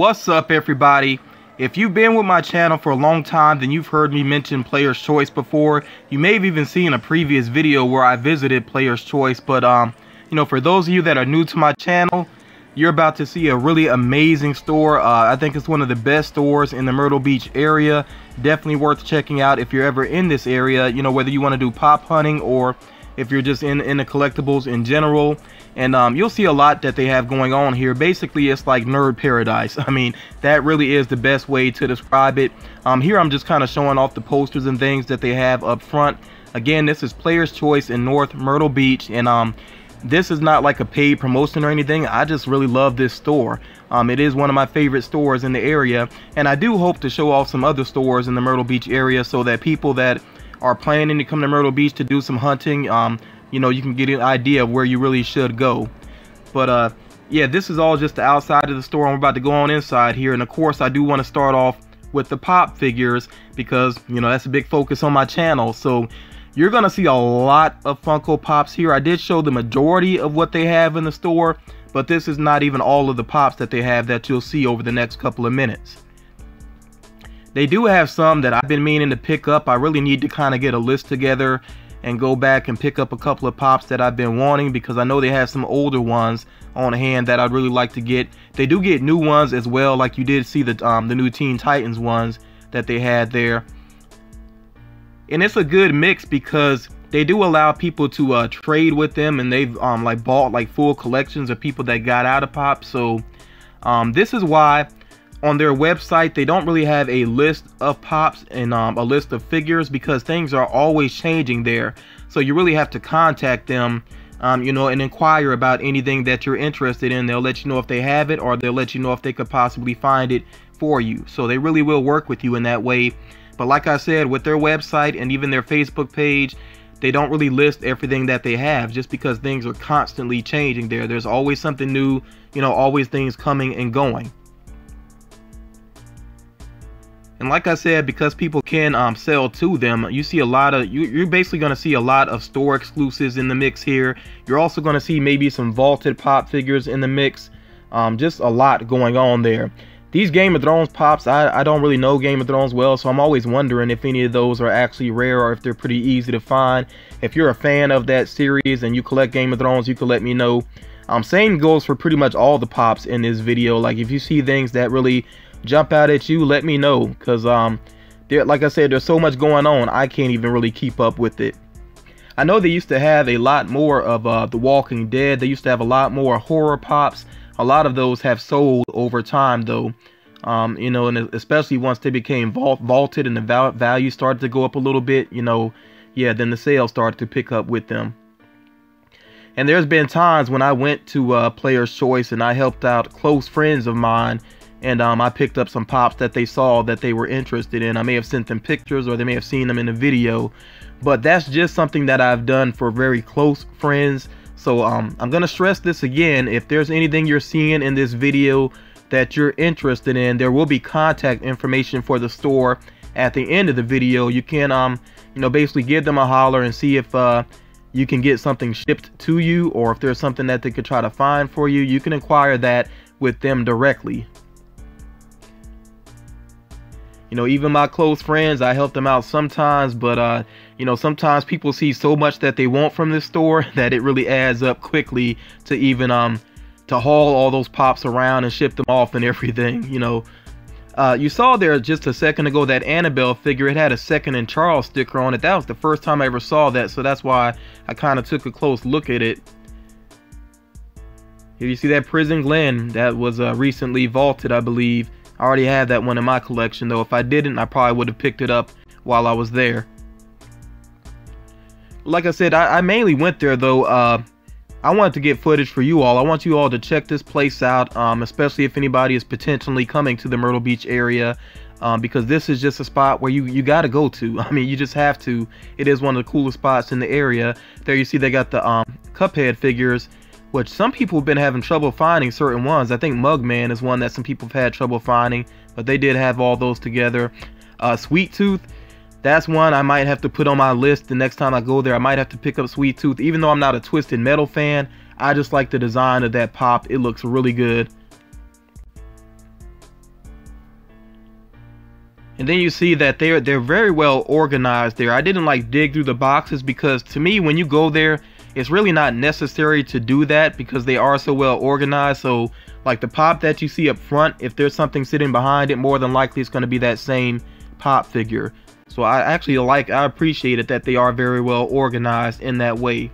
What's up, everybody? If you've been with my channel for a long time, then you've heard me mention Player's Choice before. You may have even seen a previous video where I visited Player's Choice, but you know, for those of you that are new to my channel, you're about to see a really amazing store. I think it's one of the best stores in the Myrtle Beach area. Definitely worth checking out if you're ever in this area, you know, whether you want to do pop hunting or if you're just in the collectibles in general. And you'll see a lot that they have going on here. Basically, it's like nerd paradise. I mean, that really is the best way to describe it. Here I'm just kind of showing off the posters and things that they have up front. Again, this is Player's Choice in North Myrtle Beach, and this is not like a paid promotion or anything. I just really love this store. It is one of my favorite stores in the area, and I do hope to show off some other stores in the Myrtle Beach area so that people that are planning to come to Myrtle Beach to do some hunting, you know, you can get an idea of where you really should go. But yeah, this is all just the outside of the store. I'm about to go on inside here, and of course I do want to start off with the pop figures because, you know, that's a big focus on my channel. So you're gonna see a lot of Funko Pops here. I did show the majority of what they have in the store, but this is not even all of the pops that they have that you'll see over the next couple of minutes. They do have some that I've been meaning to pick up. I really need to kind of get a list together and go back and pick up a couple of pops that I've been wanting, because I know they have some older ones on hand that I'd really like to get. They do get new ones as well, like you did see the new Teen Titans ones that they had there. And it's a good mix because they do allow people to trade with them, and they've like bought like full collections of people that got out of pop. So this is why on their website they don't really have a list of pops and a list of figures, because things are always changing there. So you really have to contact them, you know, and inquire about anything that you're interested in. They'll let you know if they have it, or they'll let you know if they could possibly find it for you. So they really will work with you in that way. But like I said, with their website and even their Facebook page, they don't really list everything that they have, just because things are constantly changing there. There's always something new, you know, always things coming and going. And like I said, because people can sell to them, you see a lot of, you're basically going to see a lot of store exclusives in the mix here. You're also going to see maybe some vaulted pop figures in the mix. Just a lot going on there. These Game of Thrones pops, I don't really know Game of Thrones well, so I'm always wondering if any of those are actually rare or if they're pretty easy to find. If you're a fan of that series and you collect Game of Thrones, you can let me know. Same goes for pretty much all the pops in this video. Like, if you see things that really jump out at you, let me know, because like I said, there's so much going on, I can't even really keep up with it. I know they used to have a lot more of The Walking Dead. They used to have a lot more horror pops. A lot of those have sold over time though, you know, and especially once they became vaulted and the value started to go up a little bit, you know, yeah, then the sales started to pick up with them. And there's been times when I went to Player's Choice and I helped out close friends of mine, and I picked up some pops that they saw that they were interested in. I may have sent them pictures, or they may have seen them in a video, but that's just something that I've done for very close friends. So I'm gonna stress this again: if there's anything you're seeing in this video that you're interested in, there will be contact information for the store at the end of the video. You can you know, basically give them a holler and see if you can get something shipped to you, or if there's something that they could try to find for you. You can inquire that with them directly. You know, even my close friends, I help them out sometimes, but you know, sometimes people see so much that they want from this store that it really adds up quickly to even to haul all those pops around and ship them off and everything. You know, you saw there just a second ago that Annabelle figure. It had a Second and Charles sticker on it. That was the first time I ever saw that, so that's why I kind of took a close look at it. Here you see that Prison Glen that was recently vaulted, I believe. I already have that one in my collection, though. If I didn't, I probably would have picked it up while I was there. Like I said, I mainly went there, though. I wanted to get footage for you all. I want you all to check this place out, especially if anybody is potentially coming to the Myrtle Beach area, because this is just a spot where you got to go to. I mean, you just have to. It is one of the coolest spots in the area. There you see they got the Cuphead figures, which some people have been having trouble finding certain ones. I think Mugman is one that some people have had trouble finding, but they did have all those together. Sweet Tooth, that's one I might have to put on my list the next time I go there. I might have to pick up Sweet Tooth. Even though I'm not a Twisted Metal fan, I just like the design of that pop. It looks really good. And then you see that they're very well organized there. I didn't like dig through the boxes because to me, when you go there, it's really not necessary to do that because they are so well organized. So like the pop that you see up front, if there's something sitting behind it, more than likely it's going to be that same pop figure. So I appreciate it that they are very well organized in that way.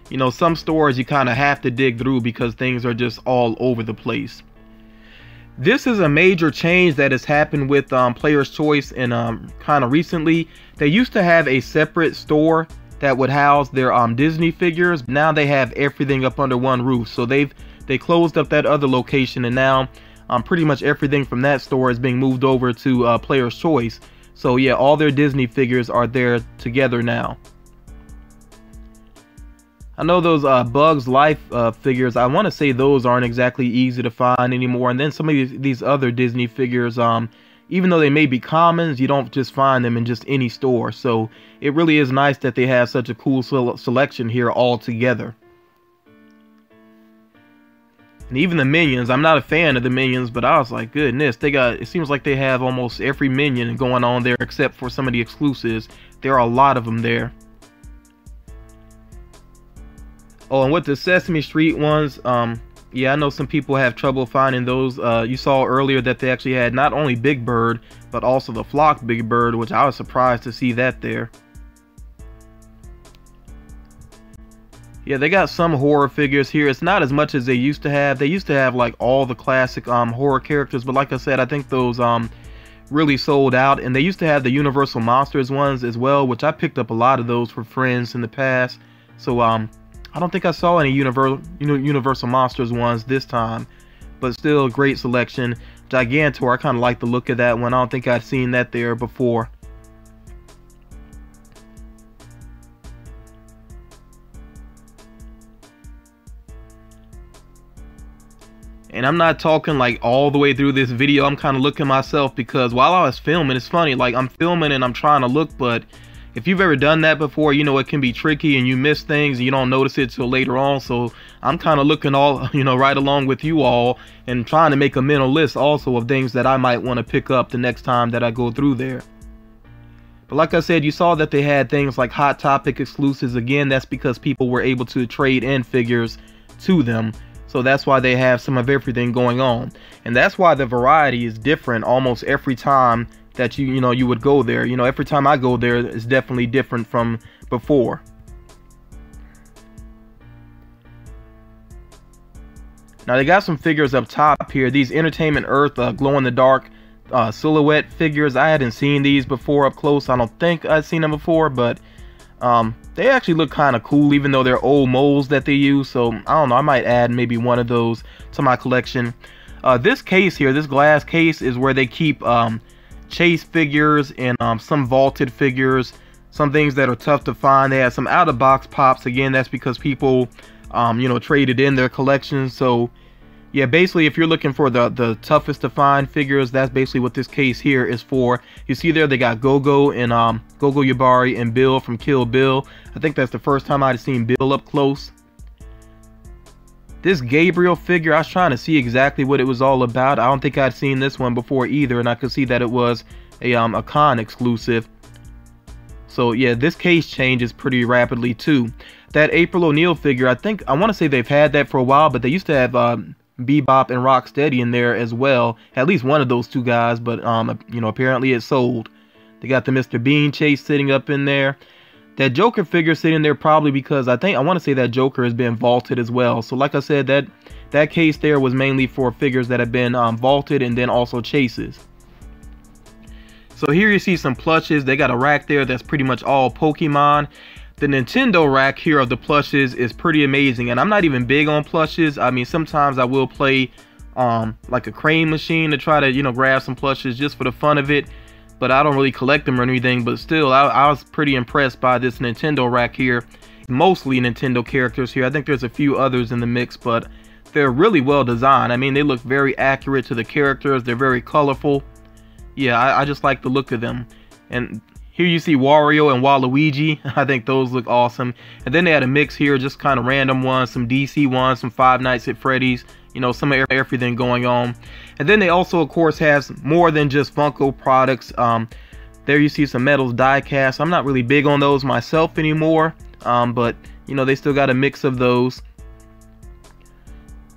You know, some stores you kind of have to dig through because things are just all over the place. This is a major change that has happened with Player's Choice, and kind of recently they used to have a separate store that would house their Disney figures. Now they have everything up under one roof. So they closed up that other location, and now pretty much everything from that store is being moved over to Player's Choice. So yeah, all their Disney figures are there together now. I know those Bugs Life figures, I want to say those aren't exactly easy to find anymore. And then some of these other Disney figures, even though they may be commons, you don't just find them in just any store. So it really is nice that they have such a cool selection here all together. And even the Minions, I'm not a fan of the Minions, but I was like, goodness, it seems like they have almost every Minion going on there except for some of the exclusives. There are a lot of them there. Oh, and with the Sesame Street ones, yeah, I know some people have trouble finding those. You saw earlier that they actually had not only Big Bird, but also the Flock Big Bird, which I was surprised to see that there. Yeah, they got some horror figures here. It's not as much as they used to have. They used to have like all the classic horror characters, but like I said, I think those really sold out. And they used to have the Universal Monsters ones as well, which I picked up a lot of those for friends in the past. So I don't think I saw any Universal Monsters ones this time, but still a great selection. Gigantor, I kind of like the look of that one. I don't think I'd seen that there before. And I'm not talking like all the way through this video. I'm kind of looking myself because while I was filming, it's funny, like I'm filming and I'm trying to look, but if you've ever done that before, you know it can be tricky and you miss things and you don't notice it till later on. So I'm kind of looking all, right along with you all and trying to make a mental list also of things that I might want to pick up the next time that I go through there. But like I said, you saw that they had things like Hot Topic exclusives. Again, that's because people were able to trade in figures to them. So that's why they have some of everything going on. And that's why the variety is different almost every time that you would go there. Every time I go there, it's definitely different from before. Now they got some figures up top here. These Entertainment Earth glow-in-the-dark silhouette figures. I hadn't seen these before up close. I don't think I'd seen them before, but they actually look kind of cool, even though they're old molds that they use. So I don't know, I might add maybe one of those to my collection. This case here, this glass case, is where they keep Chase figures and some vaulted figures, some things that are tough to find. They have some out-of-box pops. Again, that's because people traded in their collections. So yeah, basically if you're looking for the toughest to find figures, that's basically what this case here is for. You see there they got Gogo and Gogo Yubari and Bill from Kill Bill. I think that's the first time I'd seen Bill up close. This Gabriel figure, I was trying to see exactly what it was all about. I don't think I'd seen this one before either, and I could see that it was a con exclusive. So yeah, this case changes pretty rapidly too. That April O'Neil figure, I want to say they've had that for a while, but they used to have Bebop and Rocksteady in there as well. At least one of those two guys, but apparently it sold. They got the Mr. Bean chase sitting up in there. That Joker figure sitting there probably because I want to say that Joker has been vaulted as well. So like I said, that case there was mainly for figures that have been vaulted and then also chases. So here you see some plushes. They got a rack there that's pretty much all Pokemon. The Nintendo rack here of the plushes is pretty amazing, and I'm not even big on plushes. I mean, sometimes I will play like a crane machine to try to grab some plushes just for the fun of it, but I don't really collect them or anything. But still, I was pretty impressed by this Nintendo rack here. Mostly Nintendo characters here. I think there's a few others in the mix, but they're really well designed. I mean, they look very accurate to the characters. They're very colorful. Yeah, I just like the look of them. And here you see Wario and Waluigi. I think those look awesome. And then they had a mix here, just kind of random ones, some DC ones, some Five Nights at Freddy's. you know, some of everything going on. And then they also, of course, has more than just Funko products. There you see some metals die cast. I'm not really big on those myself anymore, but you know, they still got a mix of those.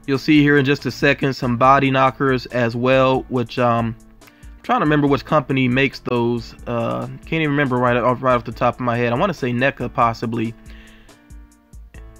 You'll see here in just a second some body knockers as well, which I'm trying to remember which company makes those. Can't even remember right off the top of my head. I want to say NECA possibly.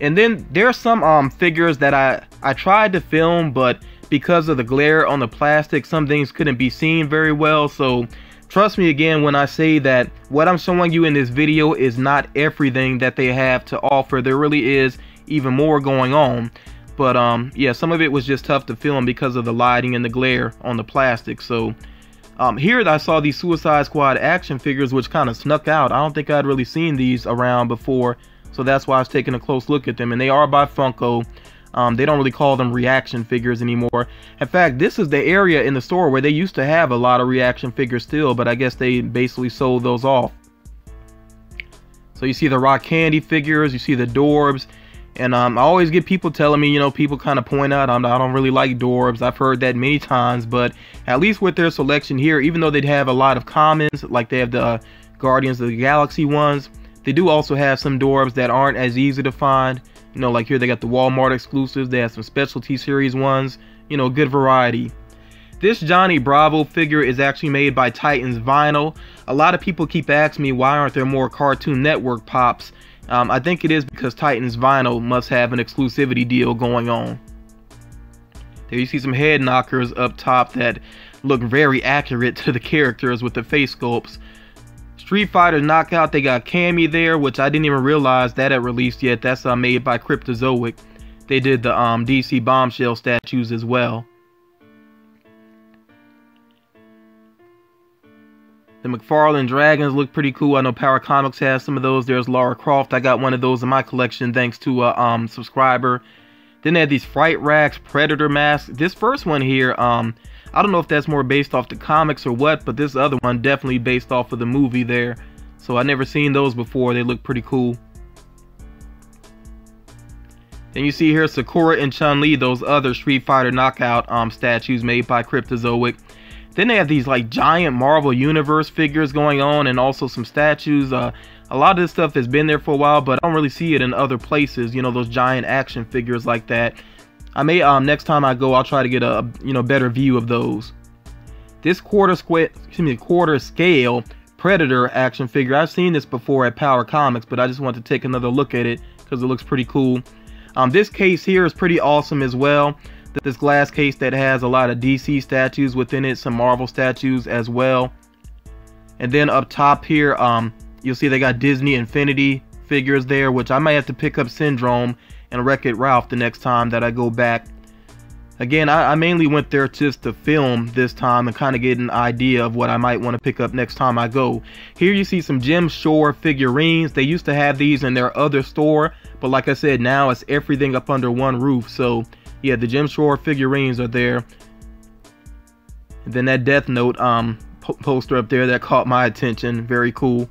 And then there's some figures that I tried to film, but because of the glare on the plastic, some things couldn't be seen very well. So trust me again when I say that what I'm showing you in this video is not everything that they have to offer. There really is even more going on. But yeah, some of it was just tough to film because of the lighting and the glare on the plastic. So here I saw these Suicide Squad action figures, which kind of snuck out. I don't think I'd really seen these around before, so that's why I was taking a close look at them. And they are by Funko. They don't really call them reaction figures anymore. In fact, this is the area in the store where they used to have a lot of reaction figures still, but I guess they basically sold those off. So you see the Rock Candy figures, you see the Dorbs, and I always get people telling me, you know, people kind of point out I don't really like Dorbs. I've heard that many times, but at least with their selection here, even though they'd have a lot of commons, like they have the Guardians of the Galaxy ones, they do also have some Dorbs that aren't as easy to find. You know, like here they got the Walmart exclusives, they have some specialty series ones, you know, good variety. This Johnny Bravo figure is actually made by Titans Vinyl. A lot of people keep asking me why aren't there more Cartoon Network pops. I think it is because Titans Vinyl must have an exclusivity deal going on. There you see some head knockers up top that look very accurate to the characters with the face sculpts. Street Fighter Knockout, they got Cammy there, which I didn't even realize that had released yet. That's made by Cryptozoic. They did the DC Bombshell statues as well. The McFarlane Dragons look pretty cool. I know Power Comics has some of those. There's Lara Croft. I got one of those in my collection thanks to a subscriber. Then they had these Fright Rags Predator masks. This first one here, I don't know if that's more based off the comics or what, but this other one definitely based off of the movie there. So I never seen those before. They look pretty cool. Then you see here Sakura and Chun-Li, those other Street Fighter Knockout statues made by Cryptozoic. Then they have these like giant Marvel Universe figures going on, and also some statues. A lot of this stuff has been there for a while, but I don't really see it in other places. You know, those giant action figures like that. I may next time I go, I'll try to get a better view of those. This quarter scale Predator action figure, I've seen this before at Power Comics, but I just want to take another look at it because it looks pretty cool. This case here is pretty awesome as well. This glass case that has a lot of DC statues within it, some Marvel statues as well. And then up top here, you'll see they got Disney Infinity figures there, which I might have to pick up Syndrome and Wreck-It Ralph the next time that I go back. Again, I mainly went there just to film this time and kind of get an idea of what I might want to pick up next time I go. Here you see some Jim Shore figurines. They used to have these in their other store, but like I said, now it's everything up under one roof. So yeah, the Jim Shore figurines are there. And then that Death Note poster up there that caught my attention. Very cool.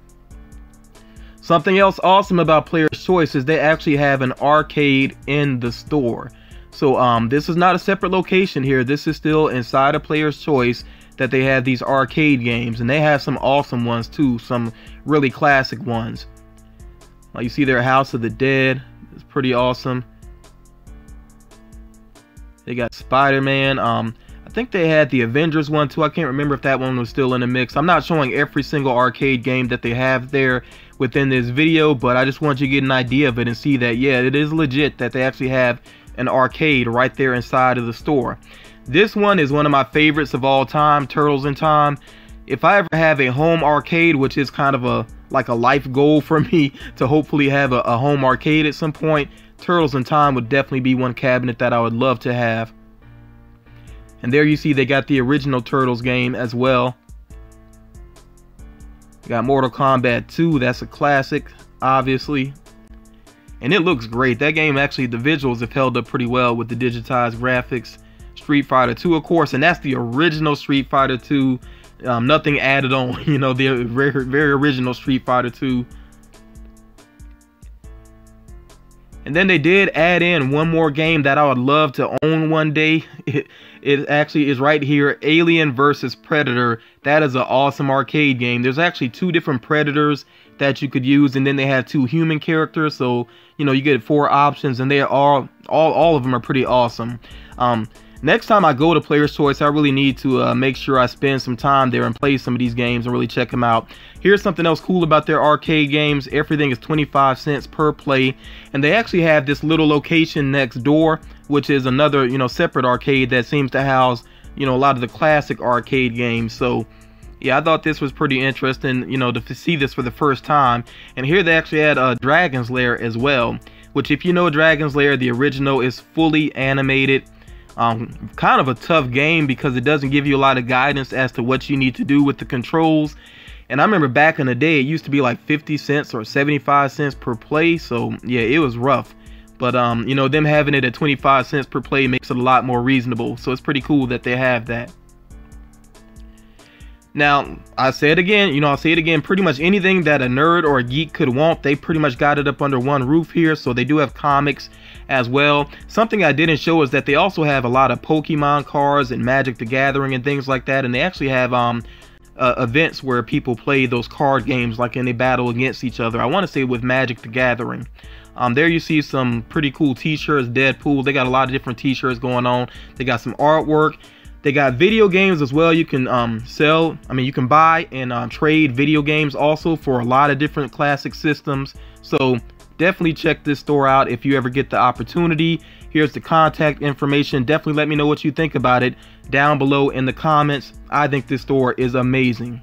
Something else awesome about Player's Choice is they actually have an arcade in the store. So this is not a separate location here. This is still inside of Player's Choice that they have these arcade games, and they have some awesome ones too, some really classic ones. Like you see their House of the Dead. It's pretty awesome. They got Spider-Man. I think they had the Avengers one too. I can't remember if that one was still in the mix. I'm not showing every single arcade game that they have there within this video, but I just want you to get an idea of it and see that, yeah, it is legit that they actually have an arcade right there inside of the store. This one is one of my favorites of all time, Turtles in Time. If I ever have a home arcade, which is kind of like a life goal for me to hopefully have a home arcade at some point, Turtles in Time would definitely be one cabinet that I would love to have. And there you see they got the original Turtles game as well. Got Mortal Kombat 2, that's a classic, obviously. And it looks great. That game, actually, the visuals have held up pretty well with the digitized graphics. Street Fighter 2, of course, and that's the original Street Fighter 2. Nothing added on, you know, the very original Street Fighter 2. And then they did add in one more game that I would love to own one day. It actually is right here, Alien versus Predator. That is an awesome arcade game. There's actually 2 different Predators that you could use, and then they have 2 human characters. So, you know, you get 4 options, and they are all of them are pretty awesome. Next time I go to Player's Choice, I really need to make sure I spend some time there and play some of these games and really check them out. Here's something else cool about their arcade games. Everything is 25 cents per play, and they actually have this little location next door, which is another, you know, separate arcade that seems to house, you know, a lot of the classic arcade games. So yeah, I thought this was pretty interesting, you know, to see this for the first time. And here they actually had Dragon's Lair as well, which, if you know Dragon's Lair, the original, is fully animated. Kind of a tough game because it doesn't give you a lot of guidance as to what you need to do with the controls. And I remember back in the day, it used to be like 50 cents or 75 cents per play. So yeah, it was rough. But you know, them having it at 25 cents per play makes it a lot more reasonable. So it's pretty cool that they have that. Now, I say it again, you know, I'll say it again, pretty much anything that a nerd or a geek could want, they pretty much got it up under one roof here. So they do have comics as well. Something I didn't show is that they also have a lot of Pokemon cards and Magic the Gathering and things like that. And they actually have events where people play those card games, like, and they battle against each other. I want to say with Magic the Gathering. There you see some pretty cool t-shirts, Deadpool. They got a lot of different t-shirts going on. They got some artwork. They got video games as well. You can you can buy and trade video games also for a lot of different classic systems. So definitely check this store out if you ever get the opportunity. Here's the contact information. Definitely let me know what you think about it down below in the comments. I think this store is amazing.